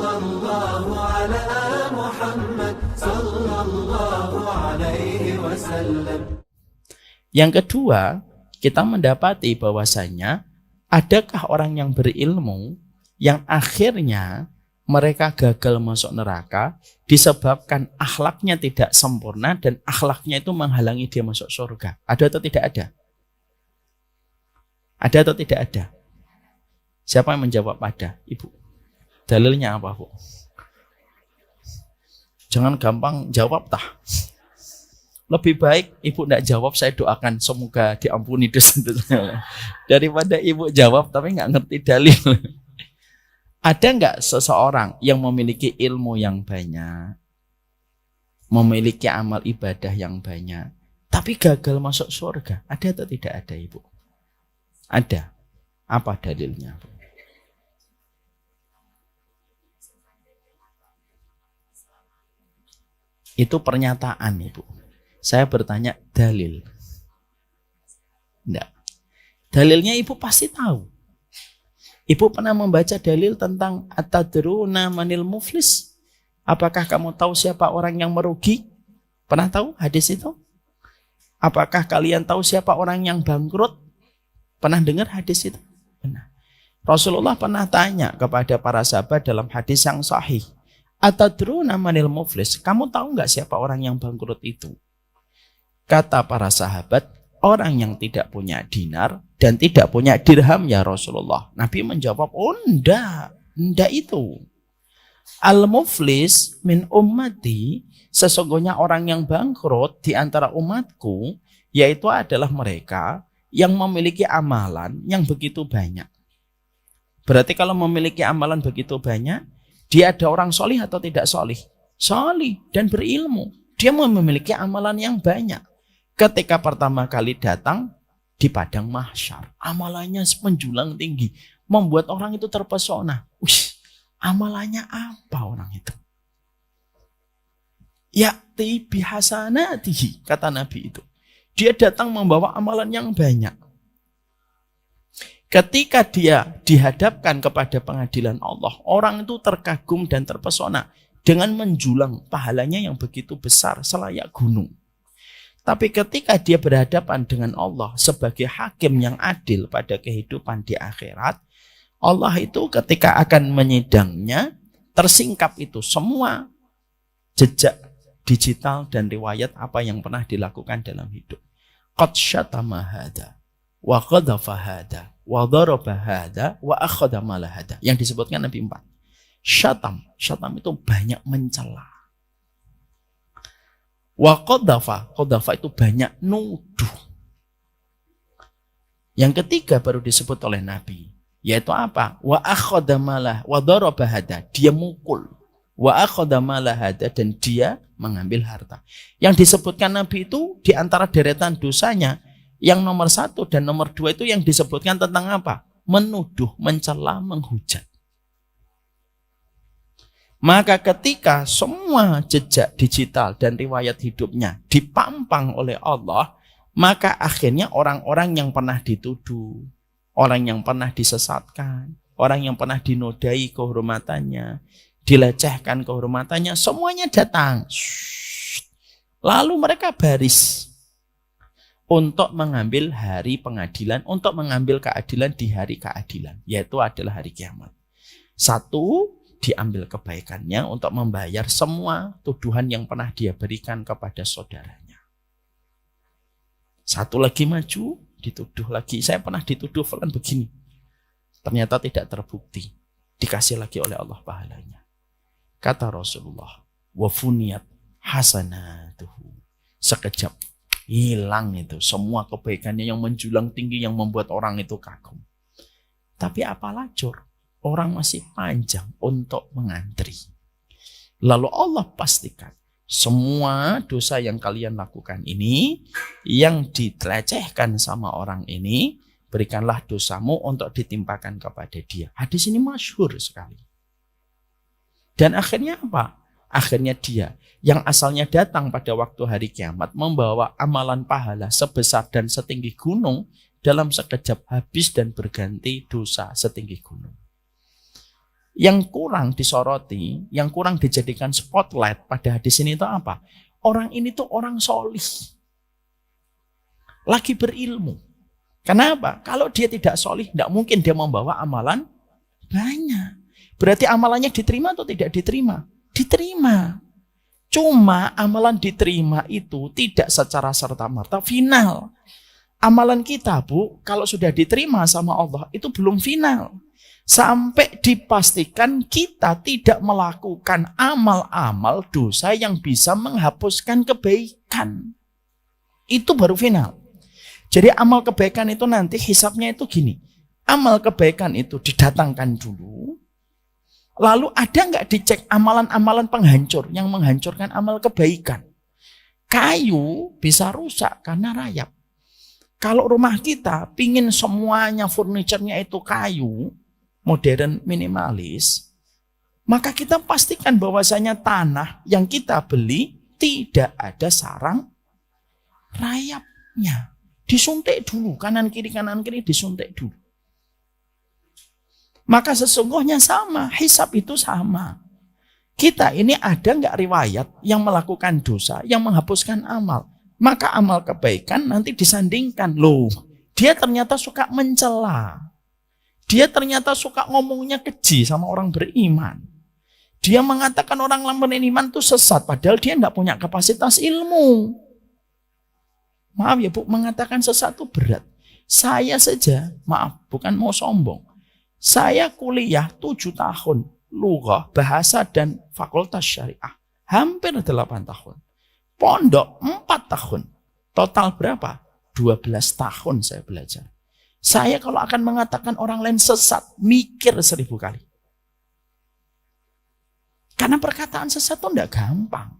Sallallahu ala Muhammad sallallahu alaihi wasallam. Yang kedua, kita mendapati bahwasanya adakah orang yang berilmu yang akhirnya mereka gagal masuk neraka disebabkan akhlaknya tidak sempurna dan akhlaknya itu menghalangi dia masuk surga. Ada atau tidak ada? Ada atau tidak ada? Siapa yang menjawab ada? Ibu. Dalilnya apa, Bu? Jangan gampang jawab tah. Lebih baik ibu tidak jawab, saya doakan semoga diampuni dosa-dosanya. Daripada ibu jawab tapi nggak ngerti dalil. Ada nggak seseorang yang memiliki ilmu yang banyak, memiliki amal ibadah yang banyak, tapi gagal masuk surga? Ada atau tidak ada, Ibu? Ada. Apa dalilnya, Bu? Itu pernyataan, Ibu. Saya bertanya dalil. Enggak. Dalilnya ibu pasti tahu. Ibu pernah membaca dalil tentang atadruna manil muflis? Apakah kamu tahu siapa orang yang merugi? Pernah tahu hadis itu? Apakah kalian tahu siapa orang yang bangkrut? Pernah dengar hadis itu? Pernah. Rasulullah pernah tanya kepada para sahabat dalam hadis yang sahih. Atadruna manil muflis? Kamu tahu nggak siapa orang yang bangkrut itu? Kata para sahabat, orang yang tidak punya dinar dan tidak punya dirham ya Rasulullah. Nabi menjawab, oh enggak itu. Al-muflis min ummati, sesungguhnya orang yang bangkrut di antara umatku, yaitu adalah mereka yang memiliki amalan yang begitu banyak. Berarti kalau memiliki amalan begitu banyak, dia ada orang solih atau tidak solih? Solih dan berilmu. Dia memiliki amalan yang banyak. Ketika pertama kali datang di padang mahsyar, amalannya menjulang tinggi, membuat orang itu terpesona. Amalannya apa orang itu? Ya'ti bihasanatihi, kata Nabi itu. Dia datang membawa amalan yang banyak. Ketika dia dihadapkan kepada pengadilan Allah, orang itu terkagum dan terpesona dengan menjulang pahalanya yang begitu besar selayak gunung. Tapi ketika dia berhadapan dengan Allah sebagai hakim yang adil pada kehidupan di akhirat, Allah itu ketika akan menyidangnya, tersingkap itu semua jejak digital dan riwayat apa yang pernah dilakukan dalam hidup. Qad syatama hada, wa qadhafa hada, wa daraba hada, wa akhadha mala hada. Yang disebutkan Nabi 4. Syatam itu banyak mencela. Wa qadhafa itu banyak nuduh. Yang ketiga baru disebut oleh Nabi, yaitu apa? Wa akhadha malah wa daraba hada, dia mukul. Wa akhadha malah hada, dan dia mengambil harta. Yang disebutkan Nabi itu di antara deretan dosanya, yang nomor 1 dan nomor 2 itu yang disebutkan tentang apa? Menuduh, mencela, menghujat. Maka ketika semua jejak digital dan riwayat hidupnya dipampang oleh Allah, maka akhirnya orang-orang yang pernah dituduh, orang yang pernah disesatkan, orang yang pernah dinodai kehormatannya, dilecehkan kehormatannya, semuanya datang. Lalu mereka baris untuk mengambil hari pengadilan, untuk mengambil keadilan di hari keadilan, yaitu adalah hari kiamat. 1, diambil kebaikannya untuk membayar semua tuduhan yang pernah dia berikan kepada saudaranya. 1 lagi maju, dituduh lagi. Saya pernah dituduh falan begini. Ternyata tidak terbukti. Dikasih lagi oleh Allah pahalanya. Kata Rasulullah, wa funiyat hasanatuhu. Sekejap hilang itu semua kebaikannya yang menjulang tinggi yang membuat orang itu kagum. Tapi apalah Jor? Orang masih panjang untuk mengantri. Lalu Allah pastikan semua dosa yang kalian lakukan ini, yang dilecehkan sama orang ini, berikanlah dosamu untuk ditimpakan kepada dia. Hadis ini masyhur sekali. Dan akhirnya apa? Akhirnya dia yang asalnya datang pada waktu hari kiamat membawa amalan pahala sebesar dan setinggi gunung, dalam sekejap habis dan berganti dosa setinggi gunung. Yang kurang disoroti, yang kurang dijadikan spotlight pada hadis ini itu apa? Orang ini tuh orang solih. Lagi berilmu. Kenapa? Kalau dia tidak solih, tidak mungkin dia membawa amalan banyak. Berarti amalannya diterima atau tidak diterima? Diterima. Cuma amalan diterima itu tidak secara serta-merta final. Amalan kita, Bu, kalau sudah diterima sama Allah, itu belum final. Sampai dipastikan kita tidak melakukan amal-amal dosa yang bisa menghapuskan kebaikan. Itu baru final. Jadi amal kebaikan itu nanti hisabnya itu gini. Amal kebaikan itu didatangkan dulu. Lalu ada nggak dicek amalan-amalan penghancur yang menghancurkan amal kebaikan. Kayu bisa rusak karena rayap. Kalau rumah kita pingin semuanya furniturnya itu kayu, modern minimalis, maka kita pastikan bahwasanya tanah yang kita beli tidak ada sarang rayapnya. Disuntik dulu, kanan kiri disuntik dulu. Maka sesungguhnya sama, hisab itu sama. Kita ini ada nggak riwayat yang melakukan dosa, yang menghapuskan amal. Maka amal kebaikan nanti disandingkan. Loh, dia ternyata suka mencela. Dia ternyata suka ngomongnya keji sama orang beriman. Dia mengatakan orang beriman itu sesat, padahal dia tidak punya kapasitas ilmu. Maaf ya Bu, mengatakan sesat itu berat. Saya saja, maaf, bukan mau sombong. Saya kuliah 7 tahun, lughah, bahasa dan fakultas syariah. Hampir 8 tahun. Pondok 4 tahun. Total berapa? 12 tahun saya belajar. Saya kalau akan mengatakan orang lain sesat, mikir 1000 kali. Karena perkataan sesat itu tidak gampang.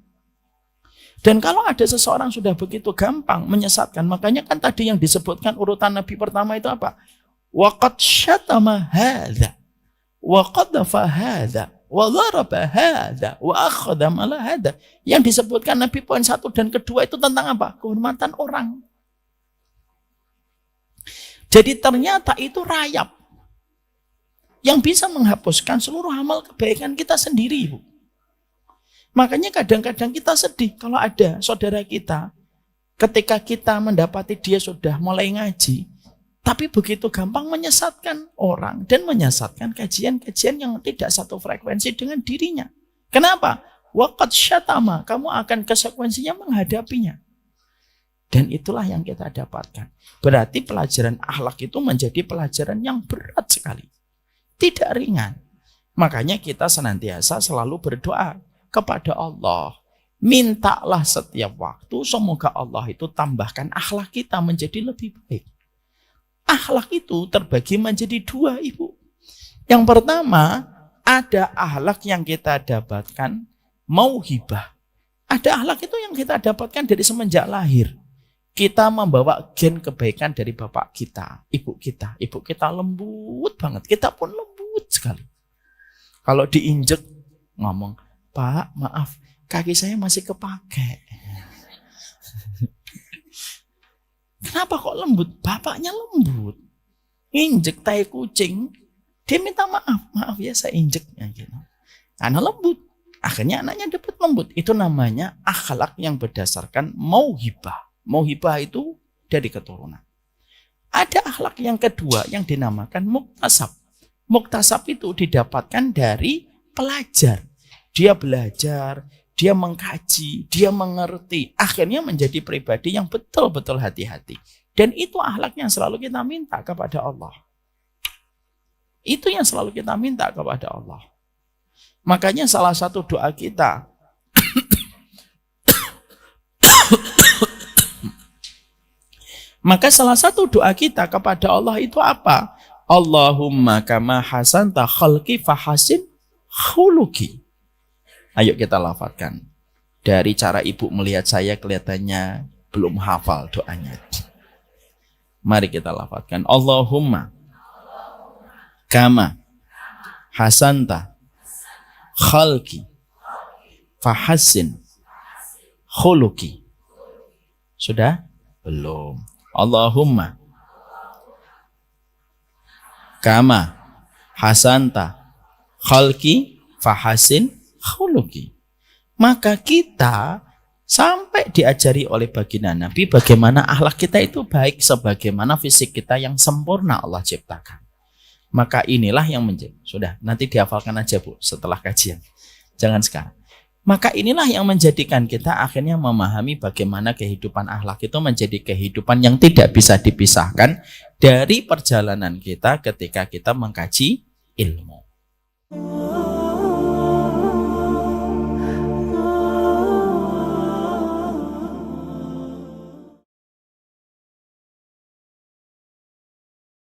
Dan kalau ada seseorang sudah begitu gampang menyesatkan, makanya kan tadi yang disebutkan urutan Nabi pertama itu apa? Waqad syatama hadza, wa qadhafa hadza, wa dharaba hadza, wa akhadha mala hadza. Yang disebutkan Nabi poin 1 dan kedua itu tentang apa? Kehormatan orang. Jadi ternyata itu rayap yang bisa menghapuskan seluruh amal kebaikan kita sendiri, Bu. Makanya kadang-kadang kita sedih kalau ada saudara kita, ketika kita mendapati dia sudah mulai ngaji, tapi begitu gampang menyesatkan orang dan menyesatkan kajian-kajian yang tidak satu frekuensi dengan dirinya. Kenapa? Waqad syatama, kamu akan konsekuensinya menghadapinya. Dan itulah yang kita dapatkan. Berarti pelajaran akhlak itu menjadi pelajaran yang berat sekali. Tidak ringan. Makanya kita senantiasa selalu berdoa kepada Allah. Mintalah setiap waktu semoga Allah itu tambahkan akhlak kita menjadi lebih baik. Akhlak itu terbagi menjadi 2, Ibu. Yang pertama, ada akhlak yang kita dapatkan mauhibah. Ada akhlak itu yang kita dapatkan dari semenjak lahir. Kita membawa gen kebaikan dari bapak kita, ibu kita. Ibu kita lembut banget, kita pun lembut sekali. Kalau diinjek, ngomong, Pak, maaf, kaki saya masih kepake. Kenapa kok lembut? Bapaknya lembut. Injek tai kucing, dia minta maaf. Maaf ya, saya injeknya. Gitu. Karena lembut. Akhirnya anaknya dapat lembut. Itu namanya akhlak yang berdasarkan mauhibah. Mauhibah itu dari keturunan. Ada akhlak yang kedua yang dinamakan muktasab. Muktasab itu didapatkan dari pelajar. Dia belajar, dia mengkaji, dia mengerti. Akhirnya menjadi pribadi yang betul-betul hati-hati. Dan itu akhlak yang selalu kita minta kepada Allah. Itu yang selalu kita minta kepada Allah. Makanya salah satu doa kita, maka salah satu doa kita kepada Allah itu apa? Allahumma kama hasanta khalqi fahasin khuluki. Ayo kita lafadzkan. Dari cara ibu melihat saya kelihatannya belum hafal doanya. Mari kita lafadzkan. Allahumma kama hasanta khalqi fahasin khuluki. Sudah? Belum. Allahumma kama hasanta khalqi fahasin khuluqi. Maka kita sampai diajari oleh baginda Nabi bagaimana akhlak kita itu baik sebagaimana fisik kita yang sempurna Allah ciptakan. Maka inilah yang menjadi, sudah nanti dihafalkan aja Bu setelah kajian, jangan sekarang. Maka inilah yang menjadikan kita akhirnya memahami bagaimana kehidupan akhlak itu menjadi kehidupan yang tidak bisa dipisahkan dari perjalanan kita ketika kita mengkaji ilmu.